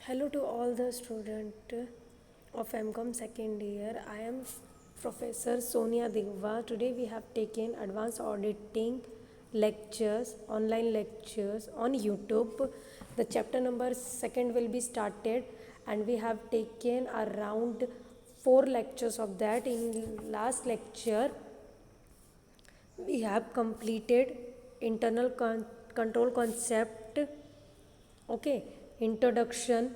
Hello to all the students of MCOM second year. I am Professor Sonia Digwa. Today we have taken advanced auditing lectures, online lectures on YouTube. The chapter number second will be started and we have taken around 4 lectures of that. In last lecture we have completed internal control concept, okay, introduction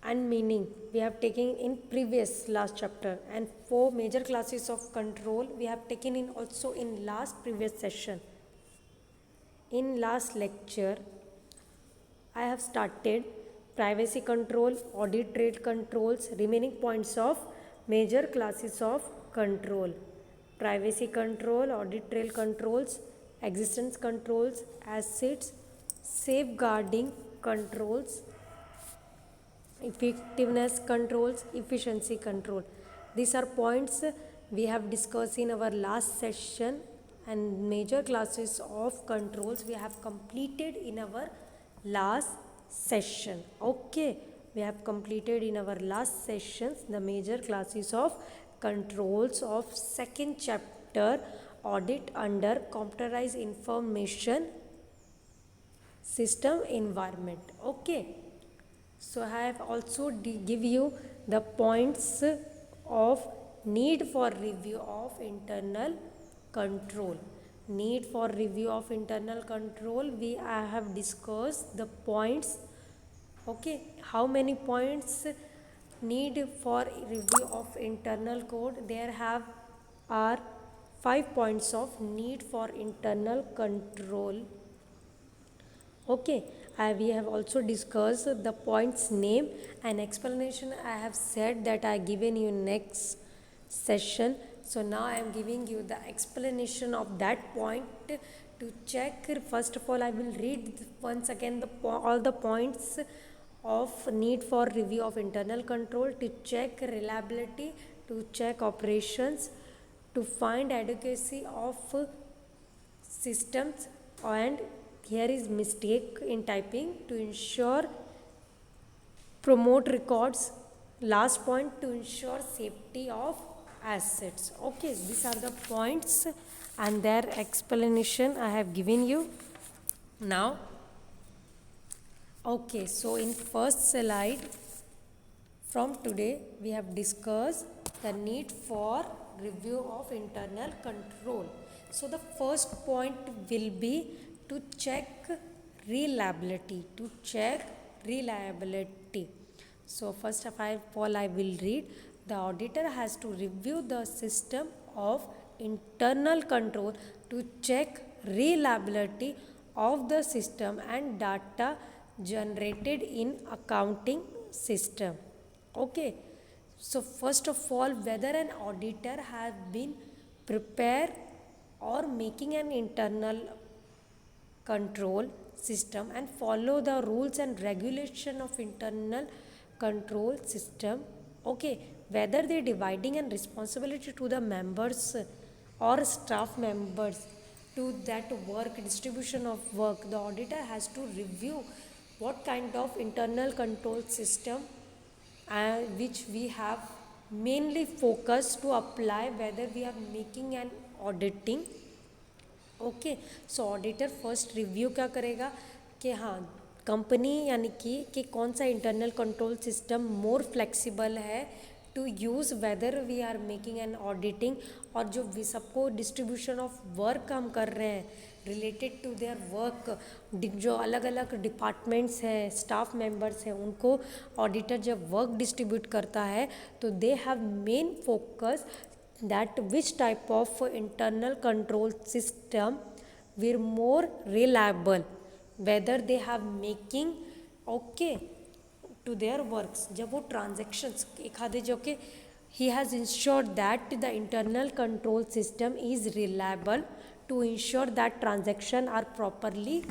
and meaning we have taken in previous last chapter, and 4 major classes of control we have taken in also in last previous session. In last lecture I have started privacy control, audit trail controls, remaining points of major classes of control: privacy control, audit trail controls, existence controls, assets, safeguarding controls, effectiveness controls, efficiency control. These are points we have discussed in our last session, and major classes of controls we have completed in our last session. Okay, we have completed in our last sessions the major classes of controls of second chapter, audit under computerized information system environment. Okay, so I have also give you the points of need for review of internal control. Need for review of internal control, I have discussed the points. Okay, how many points need for review of internal code? There are 5 points of need for internal control. Okay, we have also discussed the points name and explanation. I have said that I given you next session. So now I am giving you the explanation of that point to check. First of all, I will read once again all the points of need for review of internal control: to check reliability, to check operations, to find adequacy of systems, and here is mistake in typing, to ensure promote records, last point to ensure safety of assets. Okay, these are the points and their explanation I have given you. Now okay, so in first slide from today we have discussed the need for review of internal control. So the first point will be to check reliability, to check reliability. So first of all I will read: the auditor has to review the system of internal control to check reliability of the system and data generated in accounting system. Okay, so first of all, whether an auditor has been prepared or making an internal control system and follow the rules and regulation of internal control system. Okay, whether they dividing and responsibility to the members or staff members to that work, distribution of work, the auditor has to review what kind of internal control system which we have mainly focused to apply whether we are making an auditing. Okay, so auditor first review क्या करेगा कि हाँ company यानी कि कौन सा internal control system more flexible है to use whether we are making an auditing, और जो सबको डिस्ट्रीब्यूशन ऑफ वर्क हम कर रहे हैं रिलेटेड टू देयर वर्क, जो अलग अलग डिपार्टमेंट्स हैं, स्टाफ मेंबर्स हैं, उनको ऑडिटर जब वर्क डिस्ट्रीब्यूट करता है तो they have main focus that which type of internal control system were more reliable, whether they have making okay to their works. जब वो transactions एखादे जो कि he has ensured that the internal control system is reliable to ensure that transaction are properly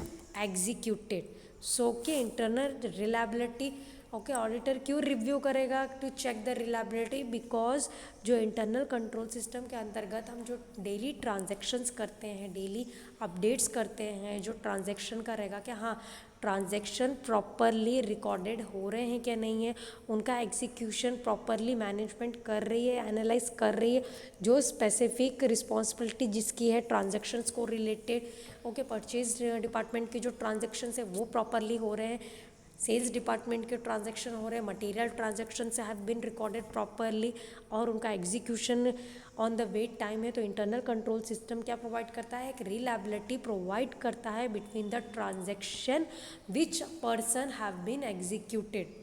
executed. So okay, internal reliability okay, auditor क्यों review करेगा? To check the reliability, because जो internal control system के अंतर्गत हम जो daily transactions करते हैं, daily updates करते हैं, जो ट्रांजैक्शन का रहेगा कि हाँ ट्रांजैक्शन प्रॉपरली रिकॉर्डेड हो रहे हैं क्या नहीं है, उनका एग्जीक्यूशन प्रॉपरली मैनेजमेंट कर रही है, एनालाइज कर रही है, जो स्पेसिफिक रिस्पॉन्सिबिलिटी जिसकी है ट्रांजैक्शंस को रिलेटेड, ओके, परचेज डिपार्टमेंट के जो ट्रांजैक्शंस है वो प्रॉपरली हो रहे हैं, सेल्स डिपार्टमेंट के ट्रांजैक्शन हो रहे हैं, मटेरियल ट्रांजैक्शन से हैव बीन रिकॉर्डेड प्रॉपरली और उनका execution on the wait time है। तो इंटरनल कंट्रोल सिस्टम क्या प्रोवाइड करता है? एक रिलायबिलिटी प्रोवाइड करता है between the transaction which person have been executed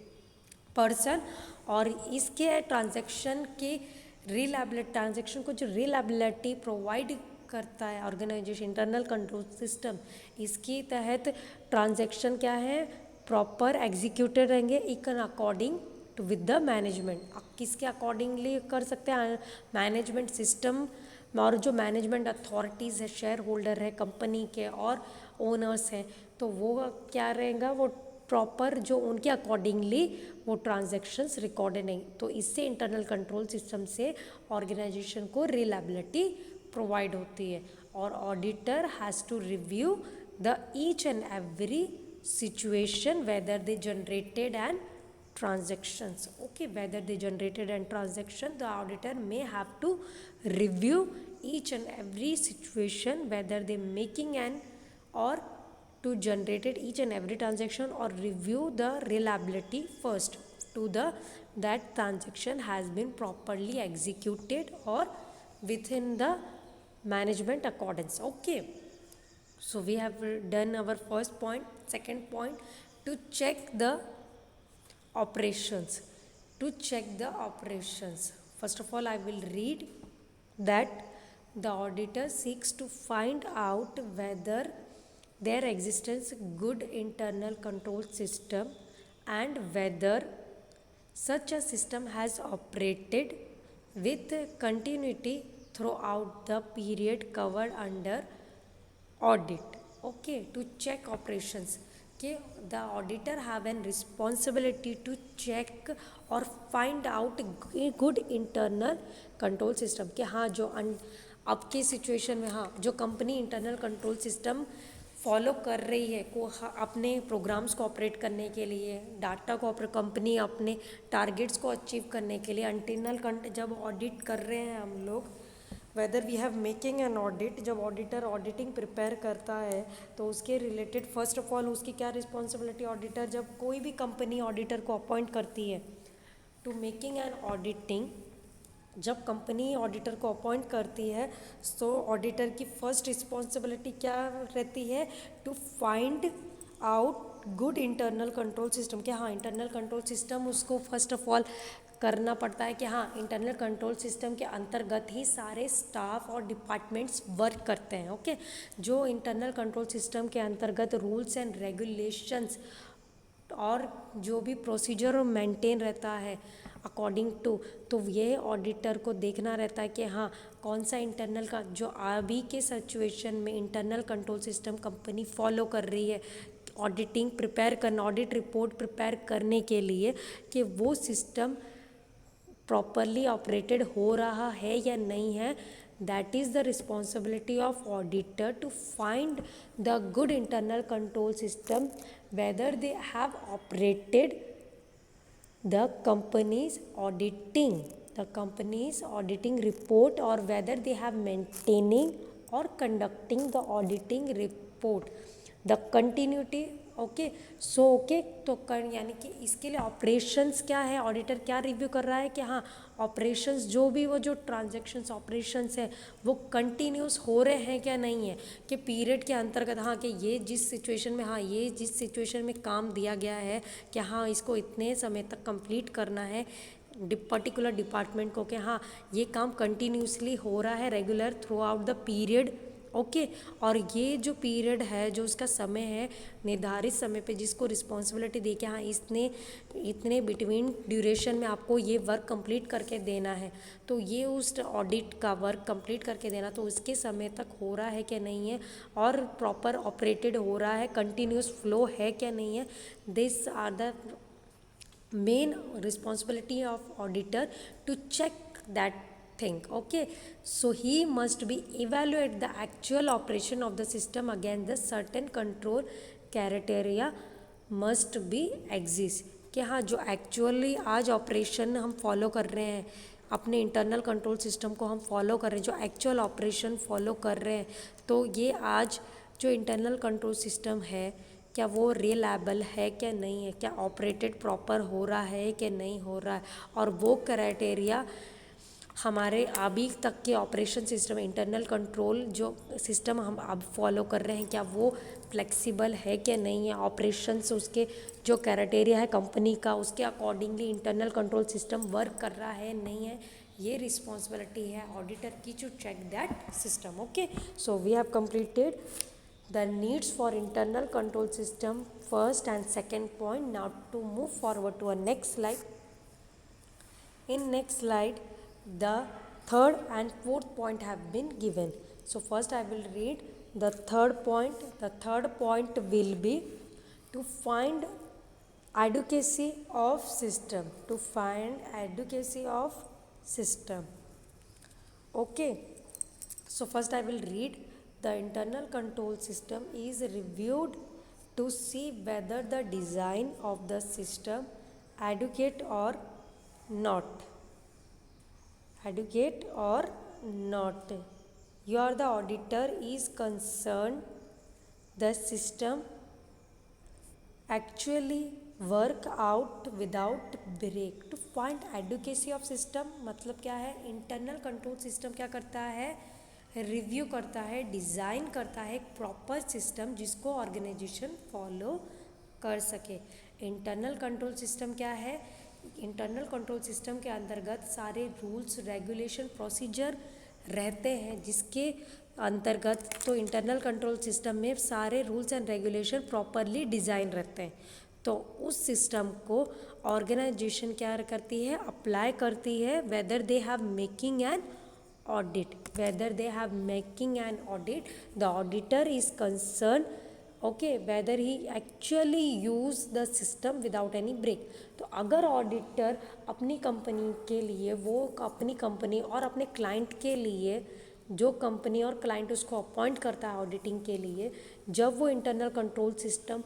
person, और इसके ट्रांजैक्शन के रिलायबिलिटी, ट्रांजैक्शन को जो रिलायबिलिटी प्रोवाइड करता है ऑर्गेनाइजेशन इंटरनल कंट्रोल सिस्टम, इसके तहत ट्रांजैक्शन क्या है? प्रॉपर एग्जीक्यूटेड रहेंगे in according to with the management. किसके अकॉर्डिंगली कर सकते हैं? मैनेजमेंट सिस्टम, और जो मैनेजमेंट अथॉरिटीज़ है, शेयर होल्डर है कंपनी के और ओनर्स हैं, तो वो क्या रहेगा? वो प्रॉपर जो उनके अकॉर्डिंगली वो ट्रांजैक्शंस रिकॉर्डेड नहीं, तो इससे इंटरनल कंट्रोल सिस्टम से ऑर्गेनाइजेशन को रिलायबिलिटी प्रोवाइड होती है। और auditor has to review the each and every situation whether they generated an transactions, okay, whether they generated an transaction, the auditor may have to review each and every situation whether they making an or to generated each and every transaction, or review the reliability first to the that transaction has been properly executed or within the management accordance, okay. So we have done our first point. Second point, to check the operations. To check the operations, first of all I will read that the auditor seeks to find out whether there exists good internal control system and whether such a system has operated with continuity throughout the period covered under audit, okay. To check operations, okay, the auditor have an responsibility to check or find out a good internal control system कि हाँ जो अब के situation में हाँ जो company internal control system follow कर रही है को अपने प्रोग्राम्स को ऑपरेट करने के लिए, डाटा को कंपनी अपने टारगेट्स को अचीव करने के लिए इंटरनल जब ऑडिट कर रहे हैं हम लोग, whether we have making an audit, जब ऑडिटर ऑडिटिंग प्रिपेयर करता है तो उसके रिलेटेड फर्स्ट ऑफ ऑल उसकी क्या रिस्पॉन्सिबिलिटी, ऑडिटर जब कोई भी कंपनी ऑडिटर को अपॉइंट करती है टू मेकिंग एन ऑडिटिंग, जब कंपनी ऑडिटर को अपॉइंट करती है तो ऑडिटर की फर्स्ट रिस्पॉन्सिबिलिटी क्या रहती है? To find out good internal control system, कि हाँ इंटरनल कंट्रोल सिस्टम उसको फर्स्ट ऑफ ऑल करना पड़ता है कि हाँ इंटरनल कंट्रोल सिस्टम के अंतर्गत ही सारे स्टाफ और डिपार्टमेंट्स वर्क करते हैं, ओके। जो इंटरनल कंट्रोल सिस्टम के अंतर्गत रूल्स एंड रेगुलेशंस और जो भी प्रोसीजर मेंटेन रहता है अकॉर्डिंग टू, तो ये ऑडिटर को देखना रहता है कि हाँ कौन सा इंटरनल का जो अभी के सिचुएशन में internal control system company follow कर रही है, ऑडिटिंग प्रिपेयर करना, ऑडिट रिपोर्ट प्रिपेयर करने के लिए कि वो सिस्टम प्रॉपरली ऑपरेटेड हो रहा है या नहीं है। That is the responsibility of auditor to find the good internal control system whether they have operated the company's auditing report or whether they have maintaining or conducting the auditing report, the continuity, okay so okay. तो यानी कि इसके लिए operations क्या है, auditor क्या review कर रहा है कि हाँ ऑपरेशंस जो भी वो जो ट्रांजैक्शंस ऑपरेशंस है वो कंटिन्यूस हो रहे हैं क्या नहीं है, कि पीरियड के अंतर्गत हाँ कि ये जिस सिचुएशन में हाँ ये जिस सिचुएशन में काम दिया गया है कि हाँ इसको इतने समय तक कंप्लीट करना है पर्टिकुलर डिपार्टमेंट को, कि हाँ ये काम कंटिन्यूसली हो रहा है regular through out the period, okay. और ये जो पीरियड है जो उसका समय है निर्धारित समय पे जिसको रिस्पॉन्सिबिलिटी दे के हाँ इतने बिटवीन ड्यूरेशन में आपको ये वर्क कंप्लीट करके देना है, तो ये उस ऑडिट का वर्क कंप्लीट करके देना तो उसके समय तक हो रहा है क्या नहीं है और प्रॉपर ऑपरेटेड हो रहा है, कंटिन्यूस फ्लो है क्या नहीं है। This are the main responsibility of auditor to check that thing. Okay, so he must be evaluate the actual operation of the system against the certain control criteria must be exist, कि हाँ जो actually आज operation हम follow कर रहे हैं, अपने internal control system को हम फॉलो कर रहे हैं, जो एक्चुअल ऑपरेशन फॉलो कर रहे हैं, तो ये आज जो इंटरनल कंट्रोल सिस्टम है क्या वो रिलायबल है क्या नहीं है, क्या ऑपरेटेड प्रॉपर हो रहा है कि नहीं हो रहा है, और वो क्राइटेरिया हमारे अभी तक के ऑपरेशन सिस्टम इंटरनल कंट्रोल जो सिस्टम हम अब फॉलो कर रहे हैं क्या वो फ्लेक्सिबल है क्या नहीं है, ऑपरेशंस उसके जो क्राइटेरिया है कंपनी का उसके accordingly internal control system work कर रहा है नहीं है, ये रिस्पॉन्सिबिलिटी है ऑडिटर की to check that system. Okay, so we have completed the needs for internal control system first and second point. Now to move forward to a next slide. In next slide the third and fourth point have been given. So first I will read the third point. The third point will be to find adequacy of system, to find adequacy of system. Okay, so first I will read. The internal control system is reviewed to see whether the design of the system adequate or not. Adequate or not. Your the auditor is concerned the system actually work out without break. To find adequacy of system मतलब क्या है, internal control system क्या करता है, review करता है, design करता है एक प्रॉपर सिस्टम जिसको ऑर्गेनाइजेशन फॉलो कर सके. इंटरनल कंट्रोल सिस्टम क्या है, इंटरनल कंट्रोल सिस्टम के अंतर्गत सारे रूल्स रेगुलेशन प्रोसीजर रहते हैं, जिसके अंतर्गत तो इंटरनल कंट्रोल सिस्टम में सारे rules and regulation properly design रहते हैं. तो उस सिस्टम को ऑर्गेनाइजेशन क्या करती है, अप्लाई करती है, weather they have making N audit, whether they have making an audit, the auditor is concerned, okay, whether he actually use the system without any break. तो अगर ऑडिटर अपनी कंपनी के लिए, वो अपनी कंपनी और अपने क्लाइंट के लिए, जो कंपनी और क्लाइंट उसको अपॉइंट करता है ऑडिटिंग के लिए, जब वो internal control system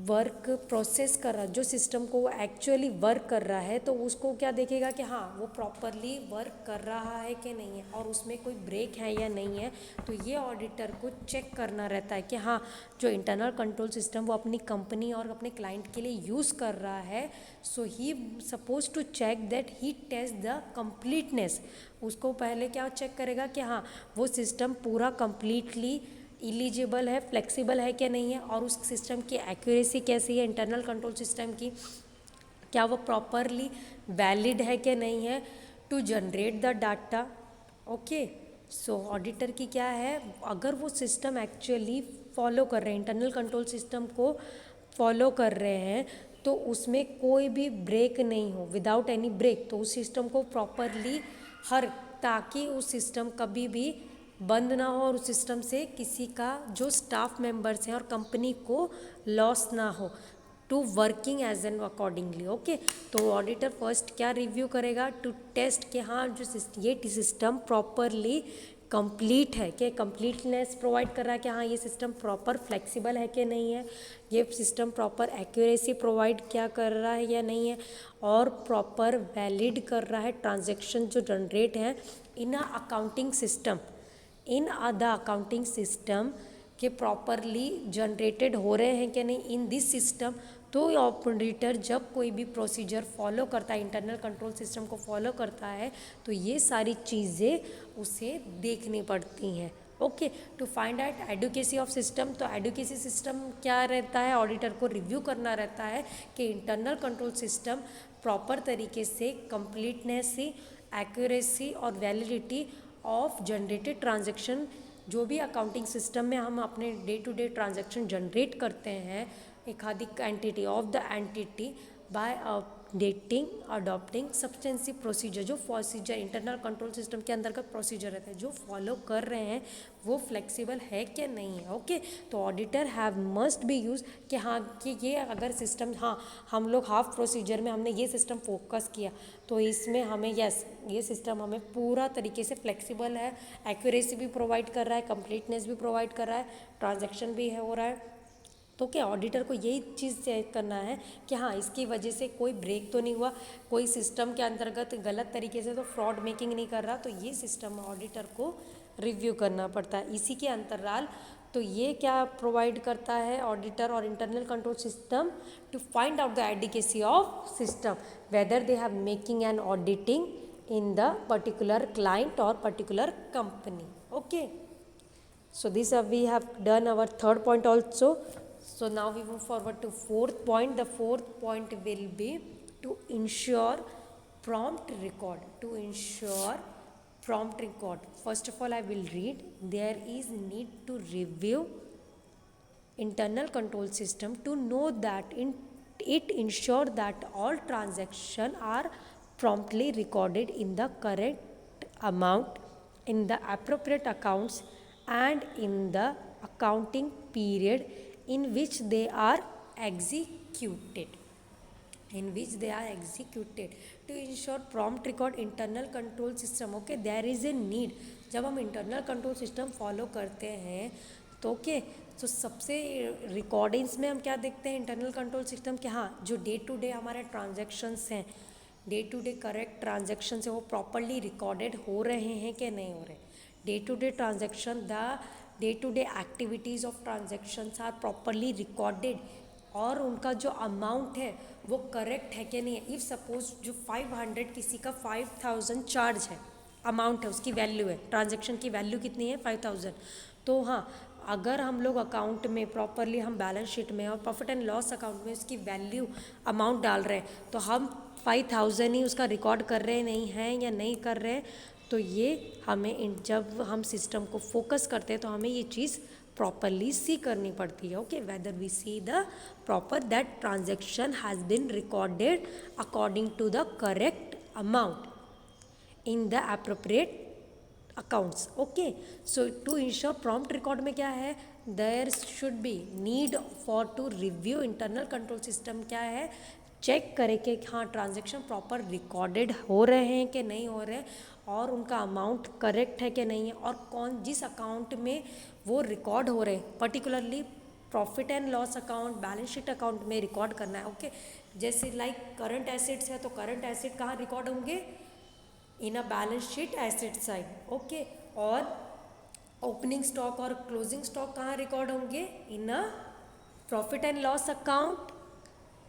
work process कर रहा, जो सिस्टम को वो एक्चुअली वर्क कर रहा है, तो उसको क्या देखेगा कि हाँ वो प्रॉपरली वर्क कर रहा है कि नहीं है और उसमें कोई ब्रेक है या नहीं है. तो ये ऑडिटर को चेक करना रहता है कि हाँ जो इंटरनल कंट्रोल सिस्टम वो अपनी कंपनी और अपने क्लाइंट के लिए यूज़ कर रहा है, so he suppose to check that he test the completeness. उसको पहले क्या चेक करेगा कि हाँ वो सिस्टम पूरा कंप्लीटली एलिजिबल है, फ्लेक्सिबल है क्या नहीं है, और उस सिस्टम की एक्यूरेसी कैसी है, इंटरनल कंट्रोल सिस्टम की क्या वो प्रॉपरली वैलिड है क्या नहीं है, to generate the data. Okay, so auditor की क्या है, अगर वो सिस्टम एक्चुअली फॉलो कर रहे हैं, इंटरनल कंट्रोल सिस्टम को फॉलो कर रहे हैं, तो उसमें कोई भी ब्रेक नहीं हो, विदाउट एनी ब्रेक, तो उस सिस्टम को प्रॉपरली ताकि उस सिस्टम कभी भी बंद ना हो और उस सिस्टम से किसी का जो स्टाफ मेंबर्स हैं और कंपनी को लॉस ना हो, to working as an accordingly. Okay, तो ऑडिटर फर्स्ट क्या रिव्यू करेगा, टू टेस्ट कि हाँ जो ये सिस्टम प्रॉपरली कंप्लीट है, कि कंप्लीटनेस प्रोवाइड कर रहा है, कि हाँ ये सिस्टम प्रॉपर फ्लेक्सिबल है कि नहीं है, ये सिस्टम प्रॉपर एक्यूरेसी प्रोवाइड क्या कर रहा है या नहीं है, और प्रॉपर वैलिड कर रहा है ट्रांजैक्शन जो जनरेट है in a accounting system, in the accounting system के प्रॉपरली जनरेटेड हो रहे हैं कि नहीं इन दिस सिस्टम. तो ऑडिटर जब कोई भी प्रोसीजर फॉलो करता है, इंटरनल कंट्रोल सिस्टम को फॉलो करता है, तो ये सारी चीज़ें उसे देखनी पड़ती हैं. Okay, to find out adequacy of system. तो एडुकेसी सिस्टम क्या रहता है, ऑडिटर को रिव्यू करना रहता है कि इंटरनल कंट्रोल सिस्टम प्रॉपर तरीके से कंप्लीटनेस, एक्यूरेसी और वैलिडिटी ऑफ जनरेटेड ट्रांजैक्शन, जो भी अकाउंटिंग सिस्टम में हम अपने day to day transaction generate करते हैं, एक आदि entity of the entity by updating adopting substantive procedure, जो प्रोसीजर इंटरनल कंट्रोल सिस्टम के अंतर्गत प्रोसीजर रहते हैं जो फॉलो कर रहे हैं वो फ्लेक्सिबल है कि नहीं है। ओके, तो auditor have must be use कि हाँ कि ये अगर सिस्टम, हाँ हम लोग हाफ प्रोसीजर में हमने ये सिस्टम फोकस किया तो इसमें हमें यस ये सिस्टम हमें पूरा तरीके से फ्लेक्सिबल है, एक्यूरेसी भी प्रोवाइड कर रहा है, कंप्लीटनेस भी प्रोवाइड कर रहा है, ट्रांजैक्शन भी है हो रहा है। तो क्या ऑडिटर को यही चीज़ चेक करना है कि हाँ इसकी वजह से कोई ब्रेक तो नहीं हुआ, कोई सिस्टम के अंतर्गत गलत तरीके से तो फ्रॉड मेकिंग नहीं कर रहा, तो ये सिस्टम ऑडिटर को रिव्यू करना पड़ता है। इसी के अंतराल तो ये क्या प्रोवाइड करता है ऑडिटर और internal control system to find out the adequacy of system whether they have making an auditing in the particular client और particular company. Okay, so this we have done our third point also. So now we move forward to fourth point. The fourth point will be to ensure prompt record. To ensure prompt record, first of all I will read. There is need to review internal control system to know that it ensure that all transactions are promptly recorded in the correct amount in the appropriate accounts and in the accounting period in which they are executed. To ensure prompt record internal control system. Okay, there is a need. जब हम internal control system follow करते हैं तो okay तो सबसे recordings में हम क्या देखते हैं इंटरनल कंट्रोल सिस्टम के, हाँ जो डे टू डे हमारे ट्रांजैक्शंस हैं, day to day correct transaction है वो प्रॉपरली रिकॉर्डेड हो रहे हैं कि नहीं हो रहे। Day to day transaction, the day to day activities of transactions are properly recorded और उनका जो अमाउंट है वो करेक्ट है कि नहीं है। इफ़ सपोज जो 500 किसी का 5000 चार्ज है, अमाउंट है, उसकी वैल्यू है, ट्रांजैक्शन की वैल्यू कितनी है 5000, तो हाँ अगर हम लोग अकाउंट में प्रॉपरली हम बैलेंस शीट में और प्रॉफिट एंड लॉस अकाउंट में उसकी वैल्यू अमाउंट डाल रहे हैं तो हम 5000 ही उसका रिकॉर्ड कर रहे नहीं हैं या नहीं कर रहे हैं, तो ये हमें जब हम सिस्टम को फोकस करते हैं तो हमें ये चीज़ प्रॉपरली सी करनी पड़ती है। Okay, whether we see the proper that transaction has been recorded according to the correct amount in the appropriate accounts. Okay, so to ensure prompt record में क्या है, there should be need for to review internal control system क्या है, check करें कि हाँ transaction proper recorded हो रहे हैं कि नहीं हो रहे हैं और उनका अमाउंट करेक्ट है कि नहीं है और कौन जिस अकाउंट में वो रिकॉर्ड हो रहे हैं, particularly profit and loss account, balance sheet account में रिकॉर्ड करना है। ओके, जैसे लाइक करंट एसेट्स है तो करंट एसेट कहाँ रिकॉर्ड होंगे, in a balance sheet asset side. Okay, और ओपनिंग स्टॉक और क्लोजिंग स्टॉक कहाँ रिकॉर्ड होंगे, in a profit and loss account,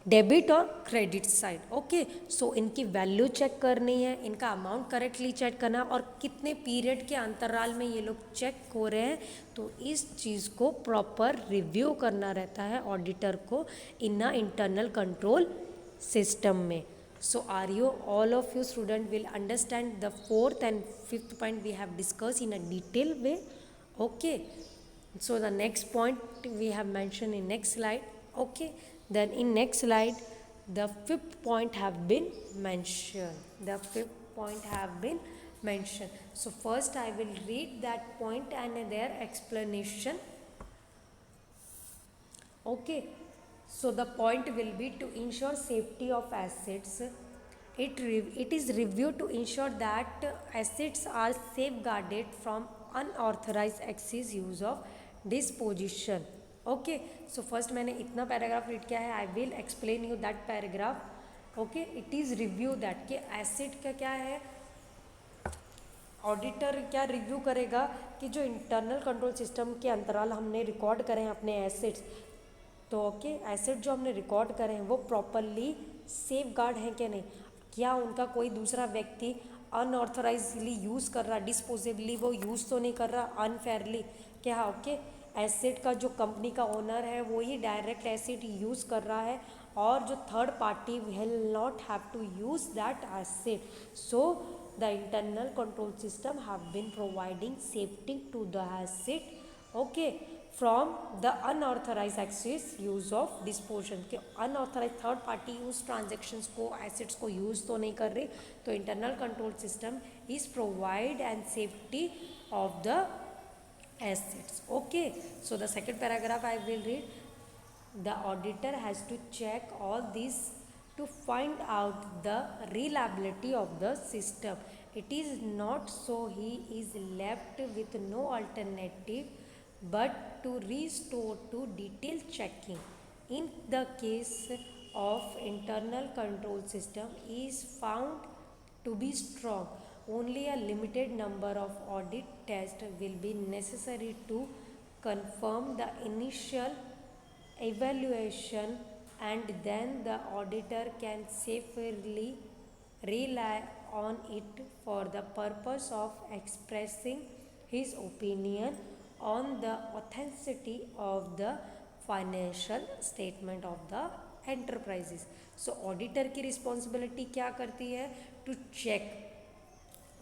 debit और क्रेडिट साइड। ओके, सो इनकी वैल्यू चेक करनी है, इनका अमाउंट करेक्टली चेक करना और कितने पीरियड के अंतराल में ये लोग चेक हो रहे हैं, तो इस चीज़ को प्रॉपर रिव्यू करना रहता है ऑडिटर को इन अ इंटरनल कंट्रोल सिस्टम में। So are you, all of you student will understand the fourth and fifth point we have discussed in a detailed way. Okay, so the next point we have mentioned in next slide. Okay, then in next slide the fifth point have been mentioned. The fifth point have been mentioned. So first I will read that point and their explanation. Okay, so the point will be to ensure safety of assets. It is reviewed to ensure that assets are safeguarded from unauthorized excess use of disposition. Okay, so first मैंने इतना paragraph read किया है, I will explain you that paragraph. Okay, it is review that कि asset का क्या है, auditor क्या review करेगा कि जो इंटरनल कंट्रोल सिस्टम के अंतराल हमने रिकॉर्ड करें हैं अपने एसेट्स, तो ओके एसेट जो हमने रिकॉर्ड करें हैं वो प्रॉपरली सेफ गार्ड हैं कि नहीं, क्या उनका कोई दूसरा व्यक्ति अनऑथराइजली यूज़ कर रहा, डिस्पोजेबली वो यूज़ तो नहीं कर रहा अनफेयरली, क्या ओके एसेट का जो कंपनी का ओनर है वो ही डायरेक्ट एसेट यूज़ कर रहा है और जो third party will not have to use that asset. So the internal control system have been providing safety to the asset. Okay, from the unauthorise access use of disposition के unauthorise third party use transactions को assets को use तो नहीं कर रहे, तो internal control system is provide and safety of the assets. Okay, so the second paragraph I will read. The auditor has to check all these to find out the reliability of the system. It is not so he is left with no alternative but to restore to detailed checking. In the case of internal control system is found to be strong, only a limited number of audit tests will be necessary to confirm the initial evaluation, and then the auditor can safely rely on it for the purpose of expressing his opinion on the authenticity of the financial statement of the enterprises. So auditor की responsibility क्या करती है? To check.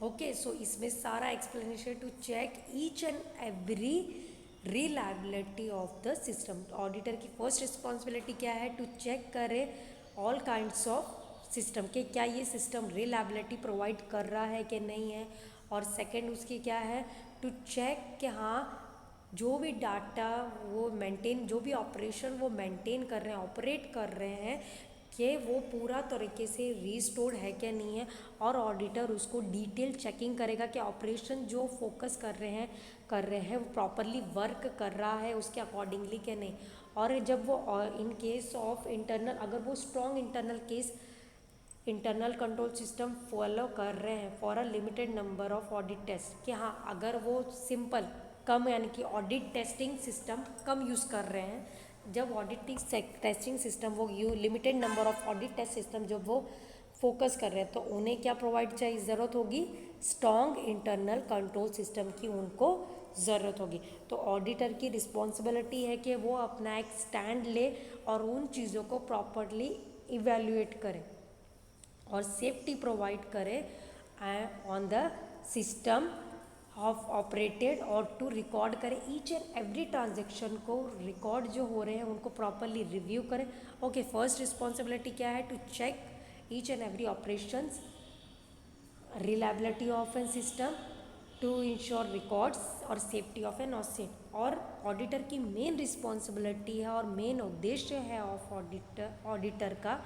Okay, so इसमें सारा explanation to check each and every reliability of the system. Auditor की first responsibility क्या है? To check करे ऑल काइंड्स ऑफ सिस्टम के क्या ये सिस्टम रिलायबिलिटी प्रोवाइड कर रहा है कि नहीं है. और सेकंड उसकी क्या है? टू चेक कि हाँ जो भी डाटा वो मेंटेन, जो भी ऑपरेशन वो मेंटेन कर रहे हैं, ऑपरेट कर रहे हैं, कि वो पूरा तरीके से रीस्टोर्ड है क्या नहीं है. और ऑडिटर उसको डिटेल चेकिंग करेगा कि ऑपरेशन जो फोकस कर रहे हैं वो प्रॉपरली वर्क कर रहा है उसके अकॉर्डिंगली क्या नहीं. और जब वो इन केस ऑफ इंटरनल, अगर वो strong internal control system follow कर रहे हैं for a limited number of audit test, कि हाँ अगर वो सिंपल कम यानी कि ऑडिट टेस्टिंग सिस्टम कम यूज़ कर रहे हैं, जब ऑडिटिंग टेस्टिंग सिस्टम वो limited number of audit test system जब वो फोकस कर रहे हैं, तो उन्हें क्या प्रोवाइड चाहिए, ज़रूरत होगी स्ट्रॉन्ग इंटरनल कंट्रोल सिस्टम की उनको ज़रूरत होगी. तो ऑडिटर की रिस्पॉन्सिबिलिटी है कि वो अपना एक स्टैंड ले और उन चीज़ों को प्रॉपरली इवेल्युएट करे और सेफ्टी प्रोवाइड करे on the system of operated, और टू रिकॉर्ड करें ईच एंड एवरी ट्रांजेक्शन को, रिकॉर्ड जो हो रहे हैं उनको प्रॉपरली रिव्यू करें. ओके, फर्स्ट रिस्पॉन्सिबिलिटी क्या है? To check each and every operations, reliability of an system, to ensure records और सेफ्टी ऑफ एन एसेट. और ऑडिटर की मेन रिस्पॉन्सिबिलिटी है और मेन उद्देश्य है ऑफ ऑडिटर का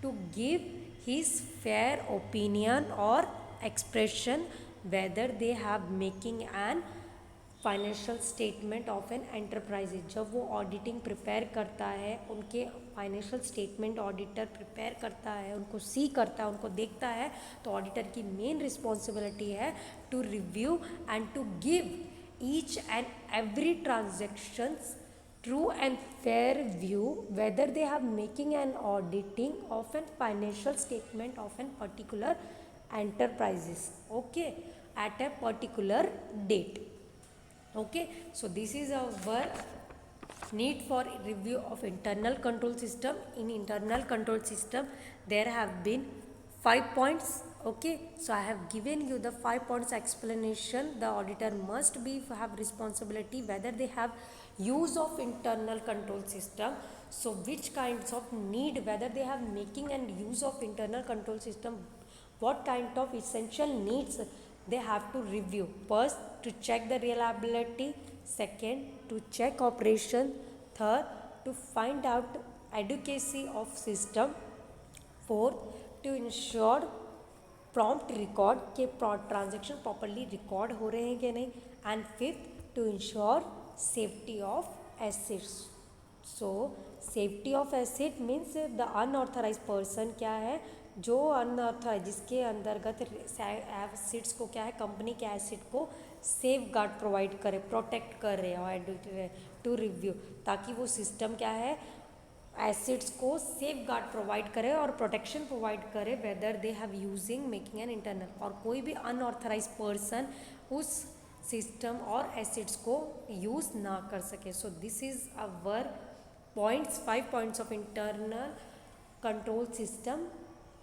to give his fair opinion और expression whether they have making an financial statement of an enterprise. जब वो ऑडिटिंग प्रिपेयर करता है, उनके फाइनेंशियल स्टेटमेंट ऑडिटर प्रिपेयर करता है, उनको सी करता है, उनको देखता है, तो ऑडिटर की मेन रिस्पॉन्सिबिलिटी है to review and to give each and every transactions true and fair view whether they have making an auditing of an financial statement of an particular enterprises, okay, at a particular date. Okay, so this is our need for review of internal control system. In internal control system there have been 5 points. Okay, so I have given you the 5 points explanation. The auditor must be have responsibility whether they have use of internal control system, so which kinds of need, whether they have making and use of internal control system, what kind of essential needs they have to review. First, to check the reliability. Second, to check operation. Third, to find out adequacy of system. Fourth, to ensure prompt record के transaction properly record हो रहे हैं कि नहीं. And fifth, to ensure safety of assets. So safety of asset means the unauthorised person क्या है, जो unauthorized जिसके अंतर्गत एसेट्स को क्या है, कंपनी के एसेट को सेफ गार्ड प्रोवाइड करे, प्रोटेक्ट कर रहे हैं टू रिव्यू, ताकि वो सिस्टम क्या है एसेट्स को सेफ गार्ड प्रोवाइड करे और प्रोटेक्शन प्रोवाइड करे weather they have using making an internal, और कोई भी अनऑथराइज पर्सन उस सिस्टम और एसेट्स को यूज़ ना कर सके. So this is our points, 5 points of internal control system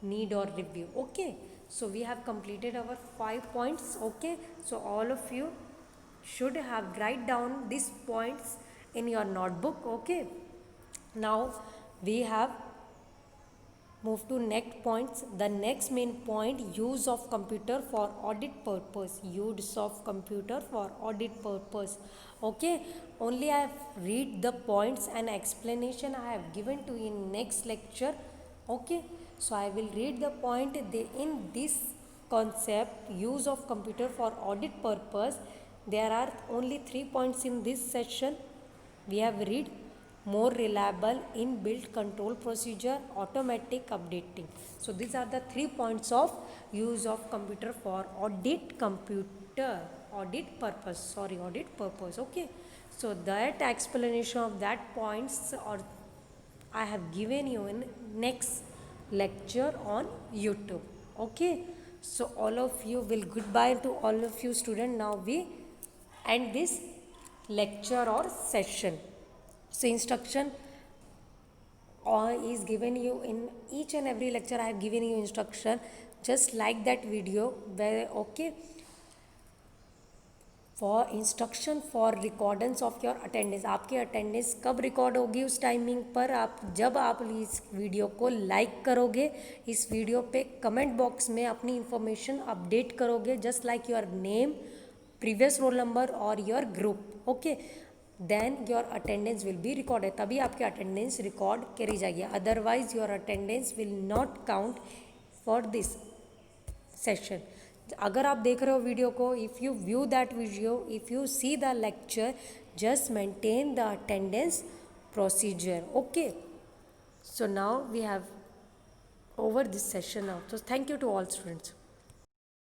need or review. Okay, so we have completed our 5 points. Okay, so all of you should have write down these points in your notebook. Okay, now we have move to next points. The next main point, use of computer for audit purpose. Use of computer for audit purpose. Okay, only I have read the points and explanation I have given to in next lecture. Okay, so I will read the point. In this concept, use of computer for audit purpose, there are only 3 points in this session. We have read more reliable inbuilt control procedure, automatic updating. So these are the 3 points of use of computer for audit purpose. Okay, so that explanation of that points or I have given you in next lecture on YouTube. Okay, so all of you will goodbye to all of you students. Now we end this lecture or session. So instruction is given you in each and every lecture. I have given you instruction just like that video where, okay, for instruction for recordance of your attendance. आपकी attendance कब record होगी? उस timing पर आप जब आप इस video को लाइक करोगे, इस वीडियो पे कमेंट बॉक्स में अपनी इंफॉर्मेशन अपडेट करोगे just like your name, previous roll number और your group. Okay, then your attendance will be recorded. तभी आपकी अटेंडेंस रिकॉर्ड करी जाएगी. Otherwise your attendance will not count for this session. अगर आप देख रहे हो वीडियो को, if you view that video, if you see the lecture, just maintain the attendance procedure. Okay, so now we have over this session now. So thank you to all students.